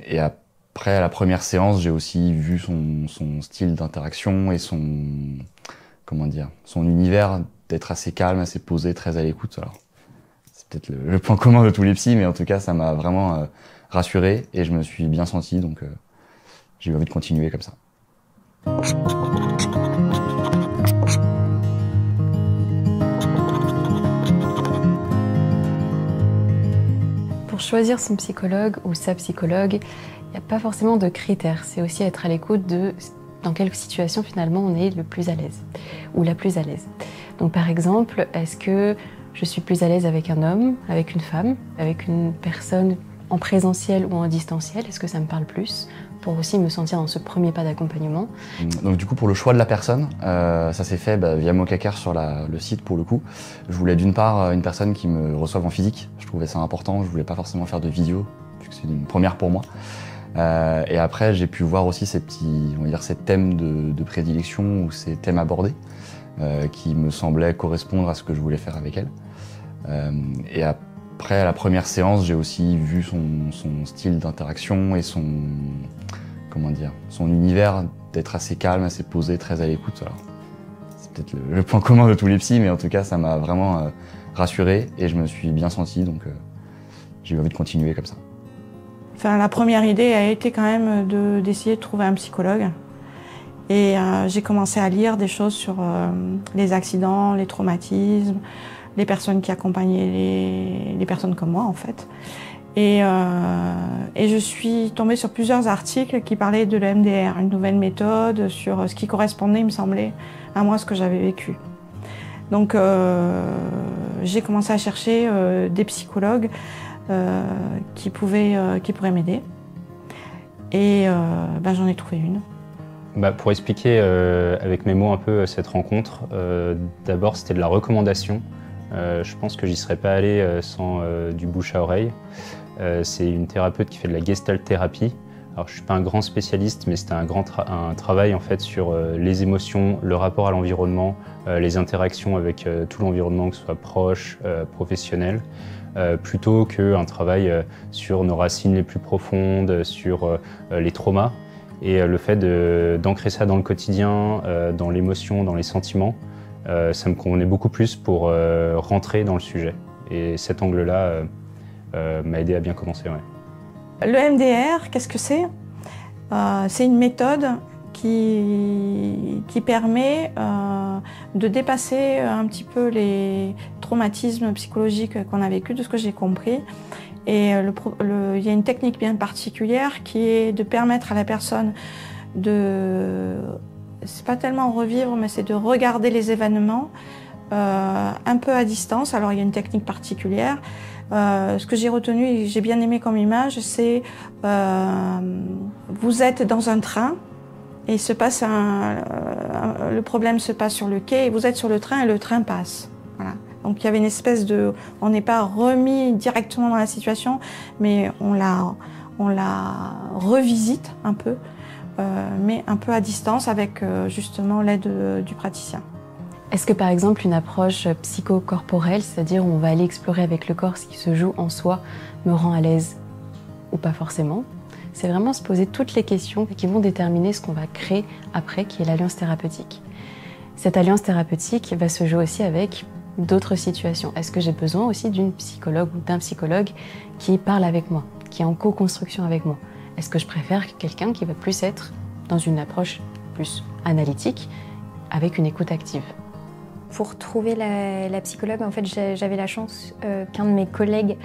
Et après, à la première séance, j'ai aussi vu son style d'interaction et comment dire, son univers d'être assez calme, assez posé, très à l'écoute. Alors, c'est peut-être le point commun de tous les psys, mais en tout cas, ça m'a vraiment rassuré et je me suis bien senti, donc j'ai eu envie de continuer comme ça. Pour choisir son psychologue ou sa psychologue, il n'y a pas forcément de critères. C'est aussi être à l'écoute de dans quelle situation finalement on est le plus à l'aise ou la plus à l'aise. Donc par exemple, est-ce que je suis plus à l'aise avec un homme, avec une femme, avec une personne en présentiel ou en distanciel? Est-ce que ça me parle plus? Pour aussi me sentir dans ce premier pas d'accompagnement. Donc du coup, pour le choix de la personne, ça s'est fait via Mocacar sur le site pour le coup. Je voulais d'une part une personne qui me reçoive en physique, je trouvais ça important, je voulais pas forcément faire de vidéo, vu que c'est une première pour moi. Et après, j'ai pu voir aussi ces petits, on va dire, ces thèmes de prédilection ou ces thèmes abordés qui me semblaient correspondre à ce que je voulais faire avec elle. Et après, à la première séance, j'ai aussi vu son style d'interaction et comment dire, son univers d'être assez calme, assez posé, très à l'écoute. Alors, c'est peut-être le point commun de tous les psys, mais en tout cas, ça m'a vraiment rassuré et je me suis bien senti, donc j'ai eu envie de continuer comme ça. Enfin, la première idée a été quand même d'essayer de trouver un psychologue. Et j'ai commencé à lire des choses sur les accidents, les traumatismes, les personnes qui accompagnaient les personnes comme moi, en fait. Et je suis tombée sur plusieurs articles qui parlaient de l'EMDR, une nouvelle méthode sur ce qui correspondait, il me semblait, à moi, ce que j'avais vécu. Donc j'ai commencé à chercher des psychologues qui pourraient m'aider. Et j'en ai trouvé une. Pour expliquer avec mes mots un peu cette rencontre, d'abord c'était de la recommandation. Je pense que j'y serais pas allé sans du bouche à oreille. C'est une thérapeute qui fait de la gestalt thérapie. Alors je suis pas un grand spécialiste, mais c'était un travail en fait sur les émotions, le rapport à l'environnement, les interactions avec tout l'environnement, que ce soit proche, professionnel, plutôt qu'un travail sur nos racines les plus profondes, sur les traumas. Et le fait d'ancrer ça dans le quotidien, dans l'émotion, dans les sentiments, ça me convenait beaucoup plus pour rentrer dans le sujet. Et cet angle-là m'a aidé à bien commencer. Ouais. Le MDR, qu'est-ce que c'est? C'est une méthode qui permet de dépasser un petit peu les traumatismes psychologiques qu'on a vécus, de ce que j'ai compris. Et il y a une technique bien particulière qui est de permettre à la personne c'est pas tellement revivre, mais c'est de regarder les événements un peu à distance. Alors il y a une technique particulière. Ce que j'ai retenu et j'ai bien aimé comme image, c'est vous êtes dans un train et le problème se passe sur le quai et vous êtes sur le train et le train passe. Voilà. Donc il y avait une espèce on n'est pas remis directement dans la situation, mais on la revisite un peu, mais un peu à distance avec justement l'aide du praticien. Est-ce que par exemple une approche psychocorporelle, c'est-à-dire où on va aller explorer avec le corps ce qui se joue en soi, me rend à l'aise ou pas forcément? C'est vraiment se poser toutes les questions qui vont déterminer ce qu'on va créer après, qui est l'alliance thérapeutique. Cette alliance thérapeutique va se jouer aussi avec d'autres situations. Est-ce que j'ai besoin aussi d'une psychologue ou d'un psychologue qui parle avec moi, qui est en co-construction avec moi? Est-ce que je préfère quelqu'un qui va plus être dans une approche plus analytique, avec une écoute active? Pour trouver la psychologue, en fait, j'avais la chance qu'un de mes collègues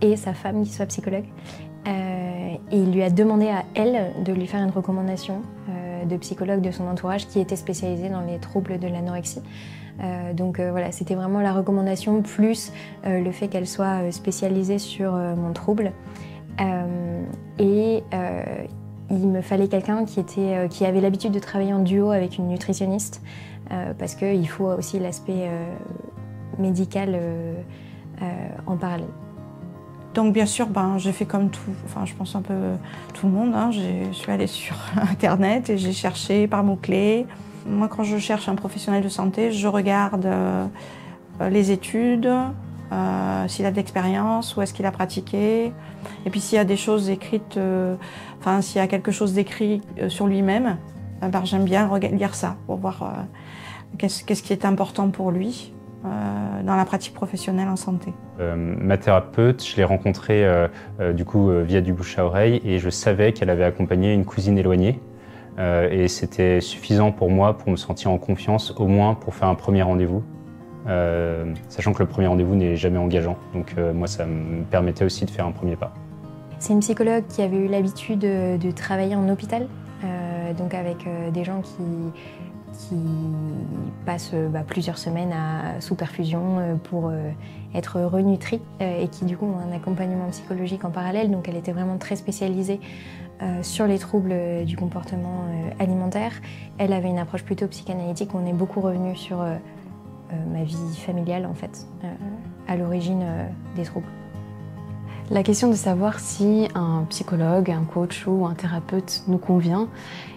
et sa femme qui soit psychologue. Et il lui a demandé à elle de lui faire une recommandation de psychologue de son entourage qui était spécialisé dans les troubles de l'anorexie. Donc voilà, c'était vraiment la recommandation plus le fait qu'elle soit spécialisée sur mon trouble. Il me fallait quelqu'un qui avait l'habitude de travailler en duo avec une nutritionniste parce qu'il faut aussi l'aspect médical en parallèle. Donc bien sûr, j'ai fait comme je pense un peu tout le monde. Je suis allée sur Internet et j'ai cherché par mots-clés. Moi, quand je cherche un professionnel de santé, je regarde les études, s'il a de l'expérience, où est-ce qu'il a pratiqué, et puis s'il y a des choses écrites, s'il y a quelque chose d'écrit sur lui-même, j'aime bien lire ça pour voir qu'est-ce qui est important pour lui dans la pratique professionnelle en santé. Ma thérapeute, je l'ai rencontrée via du bouche à oreille et je savais qu'elle avait accompagné une cousine éloignée. Et c'était suffisant pour moi pour me sentir en confiance, au moins pour faire un premier rendez-vous. Sachant que le premier rendez-vous n'est jamais engageant. Donc moi, ça me permettait aussi de faire un premier pas. C'est une psychologue qui avait eu l'habitude de travailler en hôpital, donc avec des gens qui passent plusieurs semaines sous perfusion pour être renutris et qui du coup ont un accompagnement psychologique en parallèle. Donc elle était vraiment très spécialisée sur les troubles du comportement alimentaire. Elle avait une approche plutôt psychanalytique. On est beaucoup revenu sur ma vie familiale en fait, à l'origine des troubles. La question de savoir si un psychologue, un coach ou un thérapeute nous convient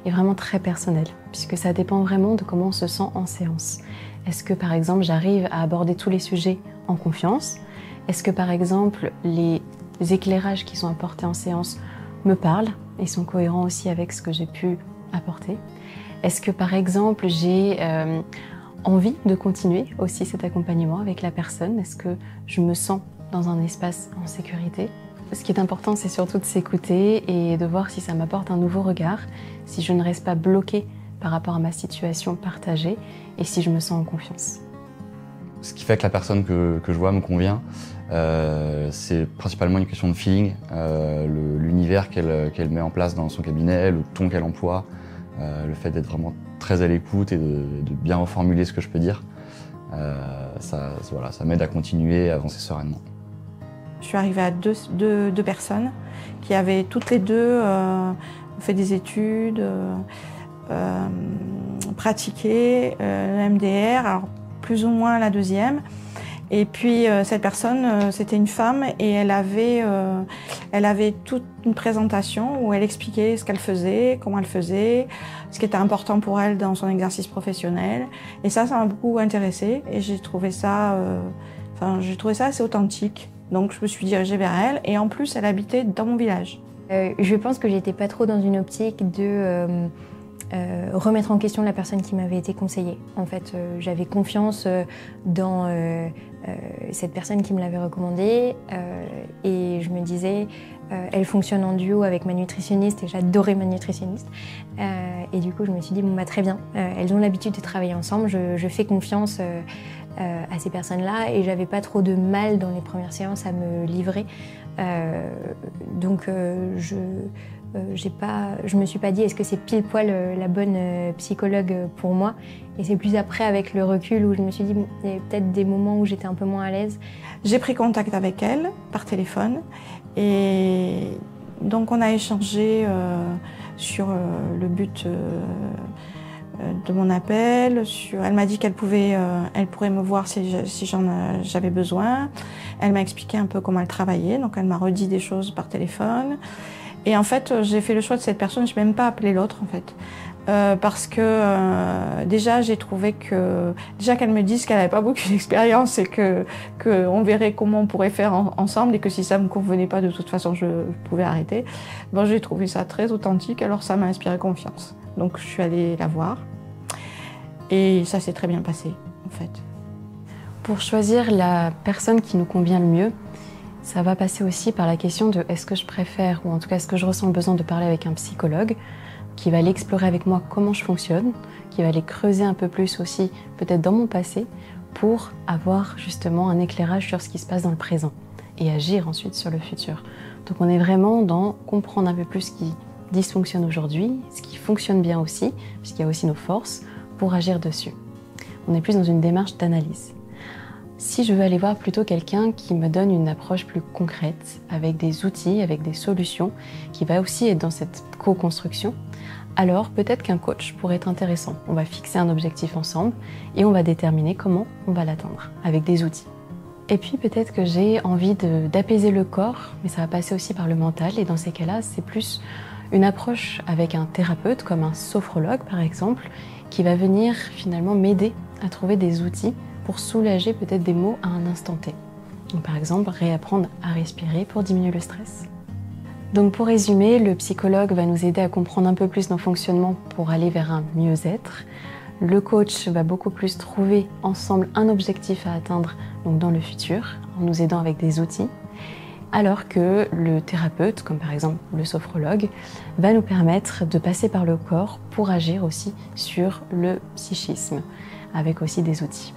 est vraiment très personnelle, puisque ça dépend vraiment de comment on se sent en séance. Est-ce que par exemple j'arrive à aborder tous les sujets en confiance? Est-ce que par exemple les éclairages qui sont apportés en séance me parlent et sont cohérents aussi avec ce que j'ai pu apporter? Est-ce que par exemple j'ai envie de continuer aussi cet accompagnement avec la personne? Est-ce que je me sens dans un espace en sécurité? Ce qui est important, c'est surtout de s'écouter et de voir si ça m'apporte un nouveau regard, si je ne reste pas bloquée par rapport à ma situation partagée et si je me sens en confiance. Ce qui fait que la personne que je vois me convient, c'est principalement une question de feeling, l'univers qu'elle met en place dans son cabinet, le ton qu'elle emploie, le fait d'être vraiment très à l'écoute et de bien reformuler ce que je peux dire. Ça m'aide à continuer et à avancer sereinement. Je suis arrivée à deux personnes qui avaient toutes les deux fait des études, pratiqué le MDR, alors plus ou moins la deuxième. Et puis cette personne, c'était une femme et elle avait toute une présentation où elle expliquait ce qu'elle faisait, comment elle faisait, ce qui était important pour elle dans son exercice professionnel. Et ça m'a beaucoup intéressée et j'ai trouvé ça assez authentique. Donc je me suis dirigée vers elle et en plus elle habitait dans mon village. Je pense que j'étais pas trop dans une optique de remettre en question la personne qui m'avait été conseillée. En fait, j'avais confiance dans cette personne qui me l'avait recommandée et je me disais, elle fonctionne en duo avec ma nutritionniste et j'adorais ma nutritionniste. Et du coup, je me suis dit, très bien, elles ont l'habitude de travailler ensemble, je fais confiance à ces personnes-là et j'avais pas trop de mal dans les premières séances à me livrer. Donc je me suis pas dit est-ce que c'est pile poil la bonne psychologue pour moi, et c'est plus après avec le recul où je me suis dit il y avait peut-être des moments où j'étais un peu moins à l'aise. J'ai pris contact avec elle par téléphone et donc on a échangé sur le but de mon appel. Elle m'a dit qu'elle pourrait me voir si j'avais besoin. Elle m'a expliqué un peu comment elle travaillait, donc elle m'a redit des choses par téléphone. Et en fait, j'ai fait le choix de cette personne, je n'ai même pas appelé l'autre en fait. Parce que déjà, j'ai trouvé qu'elle me dise qu'elle n'avait pas beaucoup d'expérience et qu'on verrait comment on pourrait faire ensemble et que si ça ne me convenait pas, de toute façon, je pouvais arrêter. Bon, j'ai trouvé ça très authentique, alors ça m'a inspiré confiance. Donc je suis allée la voir et ça s'est très bien passé en fait. Pour choisir la personne qui nous convient le mieux, ça va passer aussi par la question de est-ce que je préfère, ou en tout cas est-ce que je ressens le besoin de parler avec un psychologue qui va aller explorer avec moi comment je fonctionne, qui va aller creuser un peu plus aussi peut-être dans mon passé pour avoir justement un éclairage sur ce qui se passe dans le présent et agir ensuite sur le futur. Donc on est vraiment dans comprendre un peu plus ce qui dysfonctionne aujourd'hui, ce qui fonctionne bien aussi, puisqu'il y a aussi nos forces, pour agir dessus. On est plus dans une démarche d'analyse. Si je veux aller voir plutôt quelqu'un qui me donne une approche plus concrète, avec des outils, avec des solutions, qui va aussi être dans cette co-construction, alors peut-être qu'un coach pourrait être intéressant. On va fixer un objectif ensemble et on va déterminer comment on va l'atteindre, avec des outils. Et puis peut-être que j'ai envie d'apaiser le corps, mais ça va passer aussi par le mental, et dans ces cas-là, c'est plus une approche avec un thérapeute, comme un sophrologue par exemple, qui va venir finalement m'aider à trouver des outils pour soulager peut-être des maux à un instant T. Donc, par exemple, réapprendre à respirer pour diminuer le stress. Donc pour résumer, le psychologue va nous aider à comprendre un peu plus nos fonctionnements pour aller vers un mieux-être. Le coach va beaucoup plus trouver ensemble un objectif à atteindre donc dans le futur, en nous aidant avec des outils. Alors que le thérapeute, comme par exemple le sophrologue, va nous permettre de passer par le corps pour agir aussi sur le psychisme, avec aussi des outils.